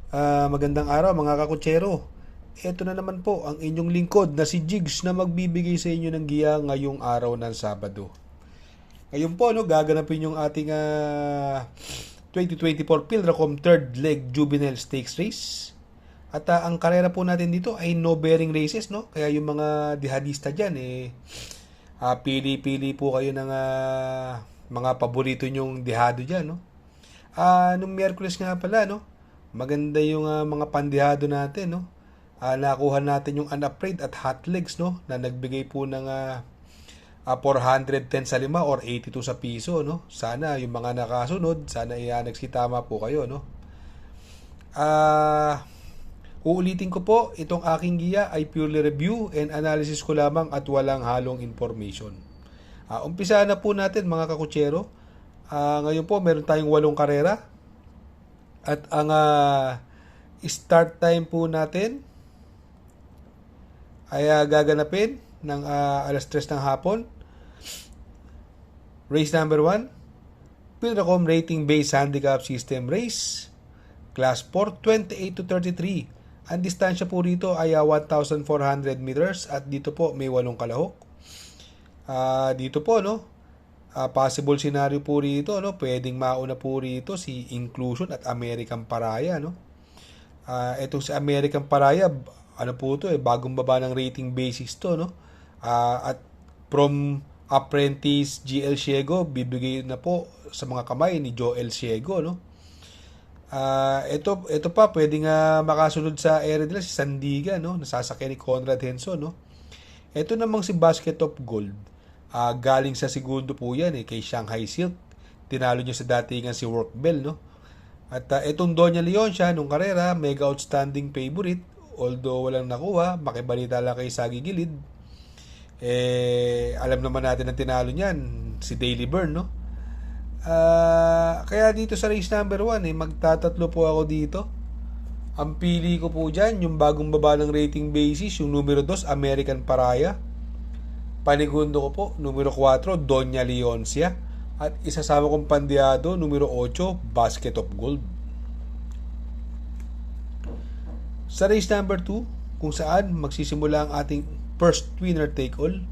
Magandang araw mga kakutsero. Ito na naman po ang inyong lingkod na si Jigs na magbibigay sa inyo ng giya ngayong araw ng Sabado. Ngayon po, gaganapin yung ating 2024 Pilracom third leg juvenile stakes race. At ang karera po natin dito ay no bearing races, no? Kaya yung mga dihadista dyan, pili-pili po kayo ng mga paborito nyong dihado dyan, no? Nung Miyerkules nga pala, no? Maganda yung mga pandihado natin, no? Nakuha natin yung Unafraid at Hot Legs, no? Na nagbigay po ng 410 sa 5 or 82 sa piso, no? Sana yung mga nakasunod, sana nagsitama po kayo, no? Uulitin ko po, itong aking giya ay purely review and analysis ko lamang at walang halong information. Umpisa na po natin mga kakutsero. Ngayon po, meron tayong 8 karera. At ang start time po natin ay gaganapin ng alas 3 ng hapon. Race number 1, Pilracom Rating Based Handicap System Race. Class 4, 28 to 33. Ang distansya po rito ay 1,400 meters at dito po may 8 kalahok. Dito po, no? Possible scenario po rito, no? Pwedeng mauna po rito si Inclusion at American Paraya, no? Itong si American Paraya, ano po to, bagong baba ng rating basis to, no? At from Apprentice GL Ciego, bibigay na po sa mga kamay ni Joel Ciego, no? Ito pa, pwedeng makasunod sa area nila si Sandiga, no? Nasasakyan ni Conrad Henson, no? Ito namang si Basket of Gold. Galing sa segundo po yan kay Shanghai Silk. Tinalo niya sa datingan si Workbell, no? At itong Doña Leoncia nung karera, mega outstanding favorite. Although walang nakuha, makibalita lang kay Sagi Gilid. Alam naman natin ang tinalo niyan, si Daily Burn, no? Kaya dito sa race number 1, magtatatlo po ako dito. Ang pili ko po dyan, yung bagong baba ng rating basis, yung numero 2, American Paraya. Panigundo ko po, numero 4, Doña Leoncia. At isasama kong pandiyado, numero 8, Basket of Gold. Sa race number 2, kung saan magsisimula ang ating first winner take all,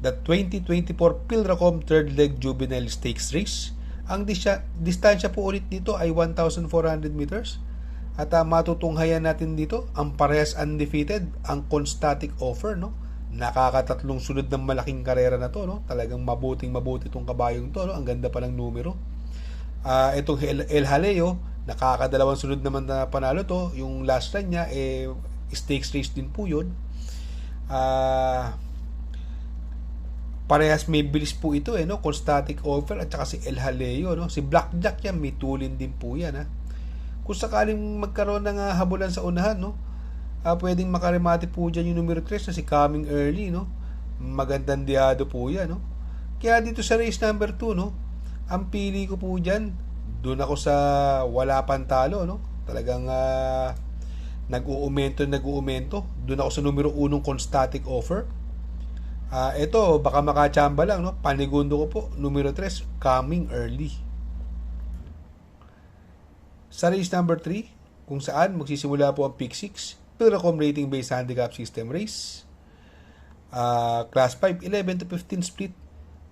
the 2024 Pilracom third leg juvenile stakes race. Ang distansya po ulit dito ay 1,400 meters. At matutunghayan natin dito ang parehas undefeated, ang constatic offer, no? Nakakatatlong sunod ng malaking karera na to, no? Talagang mabuti itong kabayong to, no? Ang ganda pa ng numero. Itong El Jaleo, nakakadalawang sunod naman na panalo to. Yung last run niya stakes race din po yun. Parehas may bilis po ito, no? Constatic offer at saka si El Jaleo, no? Si Blackjack yan, may tulin din po yan, Kung sakaling magkaroon ng habulan sa unahan, no? Pwedeng makarimati po dyan yung numero 3 na si Coming Early, no? Magandang diado po yan, no? Kaya dito sa race number 2, no? Ang pili ko po dyan, doon ako sa wala pang talo, no? Talagang nag-uumento. Doon ako sa numero 1 constatic offer. Ito, baka makachamba lang, no? Panigundo ko po, numero 3, Coming Early. Sa race number 3, kung saan magsisimula po ang pick 6, Pilracom Rating Based Handicap System Race. Class 5, 11 to 15 split.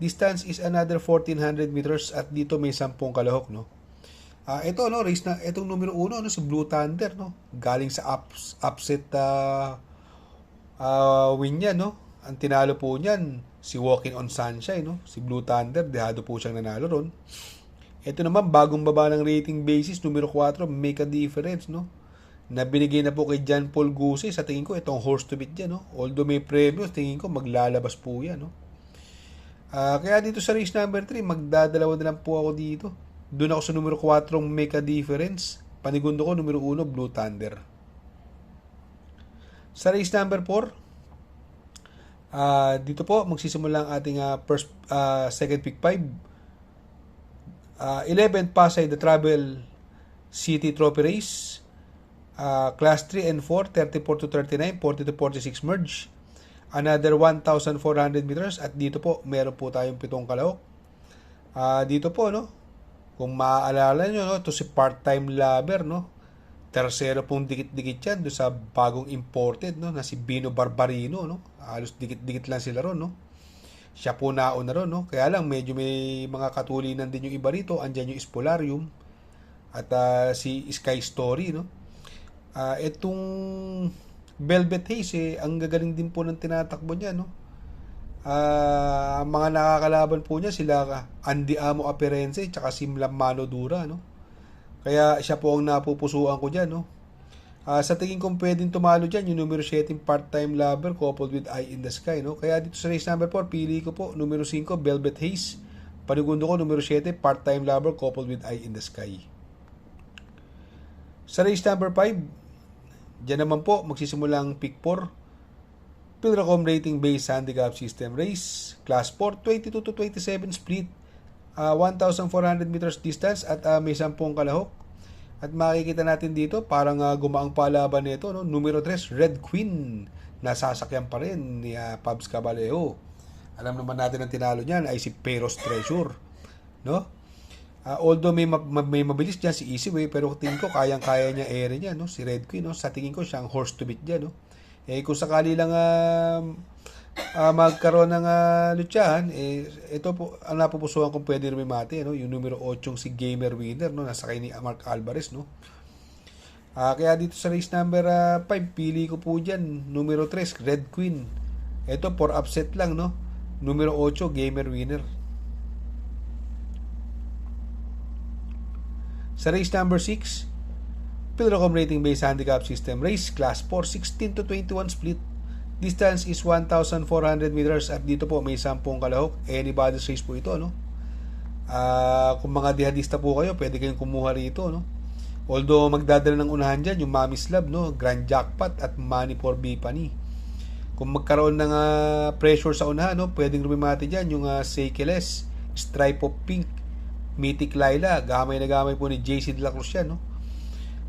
Distance is another 1,400 meters at dito may 10 kalahok, no? Ito, no, race na, itong numero 1, no, si Blue Thunder, no? Galing sa upset win niya, no? Ang tinalo po niyan, si Walking on Sunshine, no? Si Blue Thunder, dehado po siyang nanalo ron. Ito naman, bagong baba ng rating basis, numero 4, Make a Difference, no? Na binigay na po kay John Paul Guse. Sa tingin ko, itong horse to beat yan, no? Although may premium, tingin ko, maglalabas po yan, no? Kaya dito sa race number 3, magdadalawa na lang po ako dito. Doon ako sa numero 4, Make a Difference. Panigundo ko, numero 1, Blue Thunder. Sa race number 4, dito po magsisimula ang ating second pick 5. 11th Pasay the Travel City Trophy Race. Class 3 and 4, 34 to 39, 40 to 46 merge. Another 1,400 meters at dito po meron po tayong 7 kalahok. Dito po, no, kung maaalala nyo, no, to si part-time lover, no, Tercero pong dikit-dikit yan doon sa bagong imported, no, na si Bino Barbarino, no. Halos dikit-dikit lang sila ron, no. Siya po nauna ron, no. Kaya lang medyo may mga katulinan din yung iba rito. Andyan yung Spolarium at si Sky Story, no. Itong Velvet Haze, ang gagaling din po ng tinatakbo niya, no. Ang mga nakakalaban po niya sila Andy Amo Aperense tsaka si Mano Dura, no. Kaya siya po ang napupusuan ko dyan, no. Sa tingin kong pwedeng tumalo dyan yung numero 7 Part-Time Lover coupled with Eye in the Sky, no. Kaya dito sa race number 4 pili ko po numero 5 Velvet Haze, panigundo ko numero 7 Part-Time Lover coupled with Eye in the Sky. Sa race number 5, dyan naman po magsisimulang pick 4 Pilracom Rating Based Handicap System Race Class 4 22 to 27 split, 1,400 meters distance at may 10 kalahok. At makikita natin dito parang gumaang palaban nito, no? Numero 3 Red Queen, nasasakyan pa rin ni Pabs Caballero. Alam naman natin ang tinalo niyan ay si Peros Treasure, no. Although may mabilis diyan si Easyway, pero tingin ko kayang-kaya niya ere niya, no, si Red Queen, no. Sa tingin ko siyang horse to beat diyan, no. Kung sakali lang magkaroon ng lutsahan, ito po ang napupusuan kung pwede rumimate, no, yung numero 8 si Gamer Winner, no, nasakay ni Mark Alvarez, no. Kaya dito sa race number 5 pili ko po diyan numero 3 Red Queen. Ito for upset lang, no, numero 8 Gamer Winner. Sa race number 6 Pilracom Rating Based Handicap System Race Class 4 16 to 21 split, distance is 1,400 meters at dito po may 10 kalahok. Anybody's race po ito, no. Kung mga dihadista po kayo, pwede kayong kumuha rito, no. Although magdadala ng unahan dyan yung Mami's Love, no, Grand Jackpot at Money for Bipani. Kung magkaroon ng pressure sa unahan, no, pwedeng rumimati dyan yung Seychelles, Stripe of Pink, Mythic Laila, gamay na gamay po ni JC De La Cruz yan, no.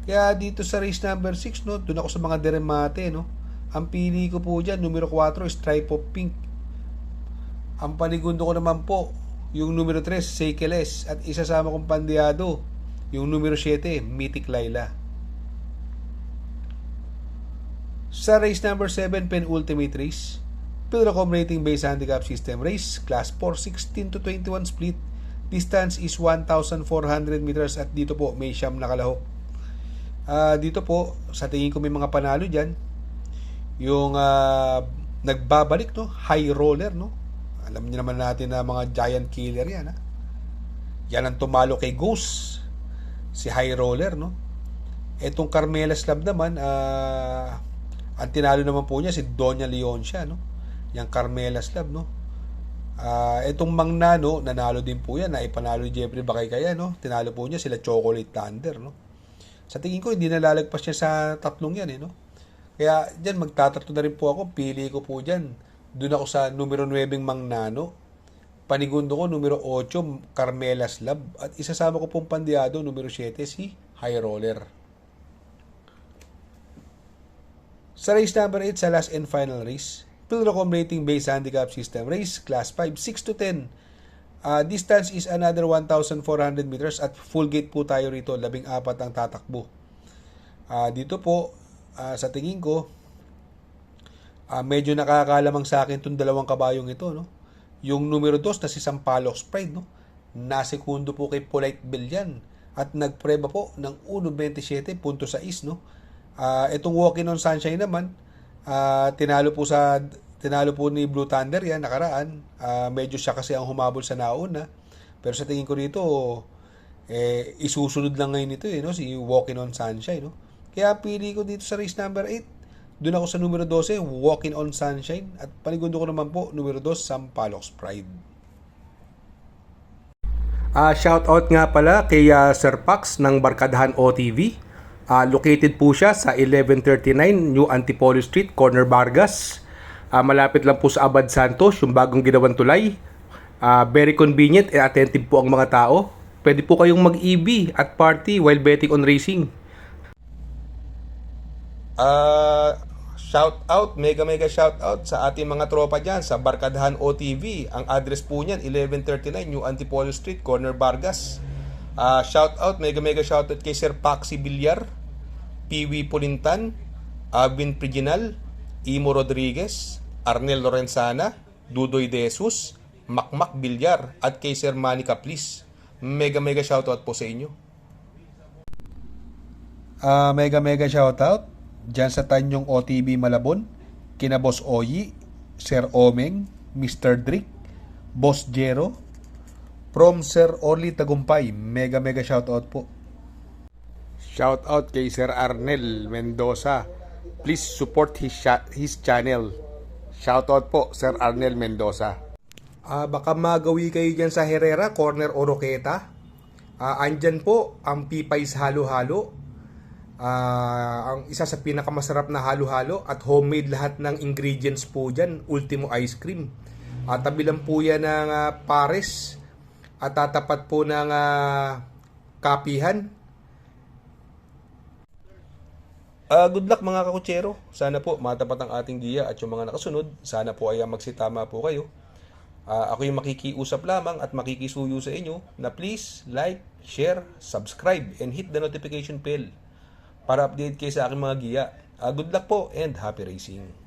Kaya dito sa race number 6, no, doon ako sa mga deremate, no. Ang pili ko po dyan, numero 4, Stripe of Pink. Ang panigundo ko naman po, yung numero 3, Seychelles. At isasama kong pandiyado, yung numero 7, Mythic Laila. Sa race number 7, penultimate race, Pilracom Rating Based Handicap System Race, Class 4, 16 to 21 split, distance is 1,400 meters at dito po may 9 na kalahok. Dito po, sa tingin ko may mga panalo dyan. Yung nagbabalik, no, High Roller, no. Alam niyo naman natin na mga giant killer yan, ha? Yan ang tumalo kay Ghost, si High Roller, no. Etong Carmela's Love naman, ang tinalo naman po niya si Doña Leoncia, no. Yang Carmela's Love, no. Etong Mang Nano, nanalo din po yan, naipanalo ni Jeffrey Bakay, no. Tinalo po niya sila Chocolate Thunder, no. Sa tingin ko hindi nalalagpas niya sa tatlong yan, no. Kaya dyan magtatatlo na rin po ako. Pili ko po dyan. Doon ako sa numero 9 Mang Nano. Panigundo ko numero 8 Carmela's Love. At isasama ko pong pandiyado numero 7 si High Roller. Sa race number 8 sa last and final race, Pilracom Rating Based Handicap System Race Class 5 6 to 10. Distance is another 1,400 meters at full gate po tayo rito. 14 ang tatakbo. Dito po sa tingin ko, medyo nakakalamang sa akin itong dalawang kabayong ito, no. Yung numero 2 na si Sampaloc Pride, no, nasekundo po kay Polite Bell yan at nagpreba po ng 1.27.6, no. Itong Walking on Sunshine naman, tinalo po ni Blue Thunder yan nakaraan. Medyo siya kasi ang humabol sa nauna, pero sa tingin ko dito isusunod lang ngayon ito, no, si Walking on Sunshine, no. Kaya pili ko dito sa race number 8. Doon ako sa numero 12, Walking on Sunshine. At panigundo ko naman po, numero 2, Sampaloc Pride. Shout out nga pala kay Sir Pax ng Barkadahan OTV. Located po siya sa 1139 New Antipolo Street, Corner Vargas. Malapit lang po sa Abad Santos, yung bagong ginawang tulay. Very convenient and attentive po ang mga tao. Pwede po kayong mag-EB at party while betting on racing. Shout out, mega shout out sa ating mga tropa dyan sa Barkadahan OTV. Ang address po niyan 1139 New Antipolo Street, Corner Vargas. Shout out, mega shout out kay Sir Paxi Villar Piwi Pulintan, Alvin Priginal, Imo Rodriguez, Arnel Lorenzana, Dudoy De Jesus, Makmak Bilyar, at kay Sir Manny Caplis. Mega shoutout po sa inyo. Mega shoutout dyan sa Tanyong OTB Malabon, kina Boss Oyi, Sir Omeng, Mr. Drick, Boss Jero, from Sir Orly Tagumpay. Mega shoutout po. Shoutout kay Sir Arnel Mendoza. Please support his channel. Shoutout po, Sir Arnel Mendoza. Baka magawi kayo dyan sa Herrera, Corner Oroqueta. Andyan po ang Pipay's Halo-Halo. Ang isa sa pinakamasarap na halo-halo at homemade lahat ng ingredients po dyan. Ultimo Ice Cream. Tabi lang po yan ng Pares at tatapat po ng Kapihan. Good luck mga kakutsero. Sana po matapat ang ating giya at yung mga nakasunod, sana po ay magsitama po kayo. Ako yung makikiusap lamang at makikisuyo sa inyo na please like, share, subscribe, and hit the notification bell para update kayo sa aking mga giya. Good luck po and happy racing!